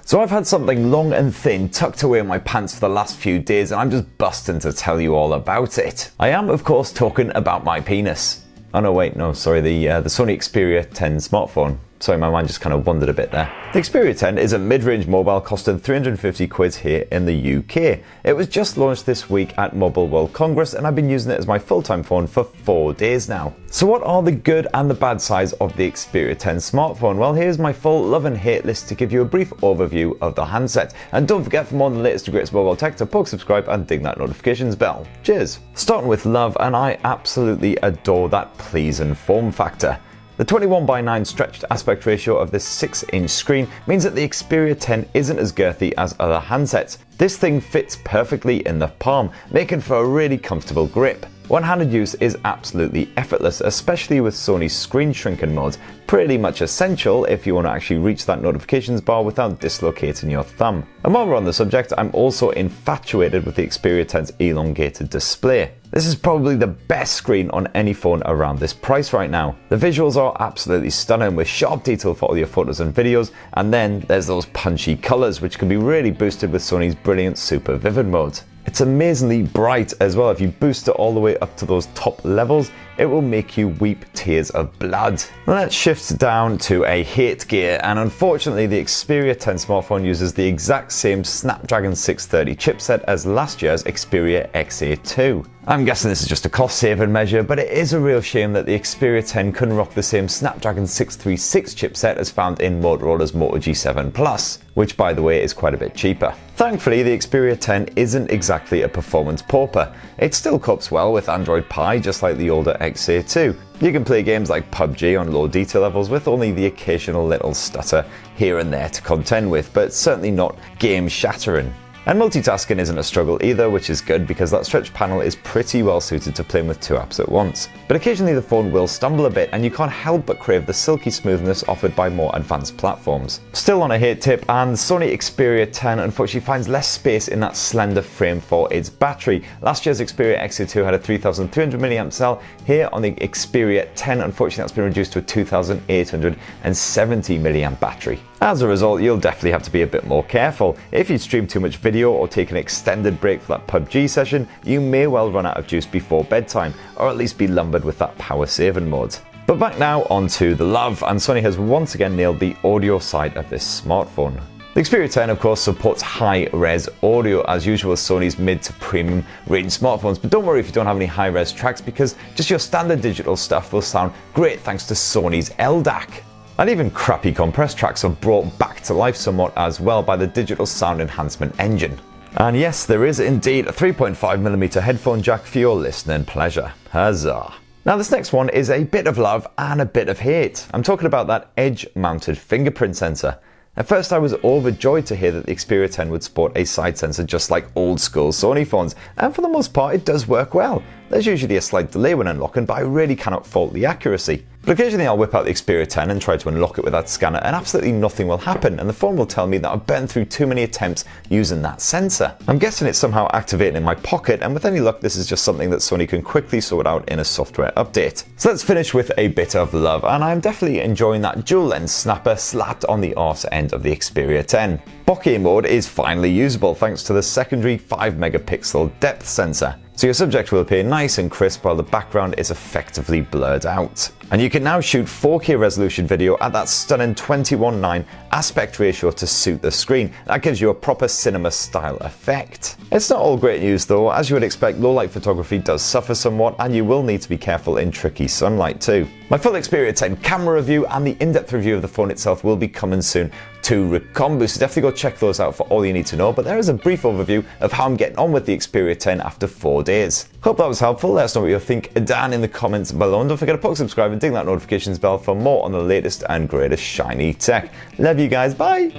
So I've had something long and thin tucked away in my pants for the last few days and I'm just busting to tell you all about it. I am of course talking about my penis. Oh no, wait, no, sorry, the Sony Xperia 10 smartphone. Sorry, my mind just kind of wandered a bit there. The Xperia 10 is a mid-range mobile costing 350 quid here in the UK. It was just launched this week at Mobile World Congress and I've been using it as my full-time phone for 4 days now. So what are the good and the bad sides of the Xperia 10 smartphone? Well, here's my full love and hate list to give you a brief overview of the handset. And don't forget, for more on the latest and greatest mobile tech, to poke subscribe and ding that notifications bell. Cheers! Starting with love, and I absolutely adore that pleasing form factor. The 21:9 stretched aspect ratio of this 6-inch screen means that the Xperia 10 isn't as girthy as other handsets. This thing fits perfectly in the palm, making for a really comfortable grip. One-handed use is absolutely effortless, especially with Sony's screen shrinking modes, pretty much essential if you want to actually reach that notifications bar without dislocating your thumb. And while we're on the subject, I'm also infatuated with the Xperia 10's elongated display. This is probably the best screen on any phone around this price right now. The visuals are absolutely stunning with sharp detail for all your photos and videos, and then there's those punchy colours which can be really boosted with Sony's brilliant super vivid mode. It's amazingly bright as well. If you boost it all the way up to those top levels, it will make you weep tears of blood. Let's shift down to a hate gear, and unfortunately the Xperia 10 smartphone uses the exact same Snapdragon 630 chipset as last year's Xperia XA2. I'm guessing this is just a cost-saving measure, but it is a real shame that the Xperia 10 couldn't rock the same Snapdragon 636 chipset as found in Motorola's Moto G7 Plus, which by the way is quite a bit cheaper. Thankfully, the Xperia 10 isn't exactly a performance pauper. It still copes well with Android Pie, just like the older XA2. You can play games like PUBG on low detail levels with only the occasional little stutter here and there to contend with, but certainly not game-shattering. And multitasking isn't a struggle either, which is good because that stretch panel is pretty well suited to playing with 2 apps at once. But occasionally the phone will stumble a bit and you can't help but crave the silky smoothness offered by more advanced platforms. Still on a hate tip, and the Sony Xperia 10 unfortunately finds less space in that slender frame for its battery. Last year's Xperia XA2 had a 3300 mAh cell. Here on the Xperia 10, unfortunately that's been reduced to a 2870 mAh battery. As a result, you'll definitely have to be a bit more careful. If you stream too much video or take an extended break for that PUBG session, you may well run out of juice before bedtime, or at least be lumbered with that power saving mode. But back now onto the love, and Sony has once again nailed the audio side of this smartphone. The Xperia 10 of course supports high-res audio as usual with Sony's mid to premium range smartphones, but don't worry if you don't have any high-res tracks because just your standard digital stuff will sound great thanks to Sony's LDAC. And even crappy compressed tracks are brought back to life somewhat as well by the digital sound enhancement engine. And yes, there is indeed a 3.5mm headphone jack for your listening pleasure. Huzzah! Now this next one is a bit of love and a bit of hate. I'm talking about that edge-mounted fingerprint sensor. At first I was overjoyed to hear that the Xperia 10 would sport a side sensor just like old school Sony phones, and for the most part it does work well. There's usually a slight delay when unlocking, but I really cannot fault the accuracy. But occasionally I'll whip out the Xperia 10 and try to unlock it with that scanner and absolutely nothing will happen, and the phone will tell me that I've burned through too many attempts using that sensor. I'm guessing it's somehow activating in my pocket, and with any luck this is just something that Sony can quickly sort out in a software update. So let's finish with a bit of love, and I'm definitely enjoying that dual lens snapper slapped on the arse end of the Xperia 10. Bokeh mode is finally usable thanks to the secondary 5-megapixel depth sensor. So your subject will appear nice and crisp while the background is effectively blurred out. And you can now shoot 4K resolution video at that stunning 21:9 aspect ratio to suit the screen. That gives you a proper cinema style effect. It's not all great news though. As you would expect, low light photography does suffer somewhat and you will need to be careful in tricky sunlight too. My full Xperia 10 camera review and the in-depth review of the phone itself will be coming soon to Recombu, so definitely go check those out for all you need to know, but there is a brief overview of how I'm getting on with the Xperia 10 after 4 days. Hope that was helpful. Let us know what you think down in the comments below, and don't forget to poke subscribe and ding that notifications bell for more on the latest and greatest shiny tech. Love you guys, bye!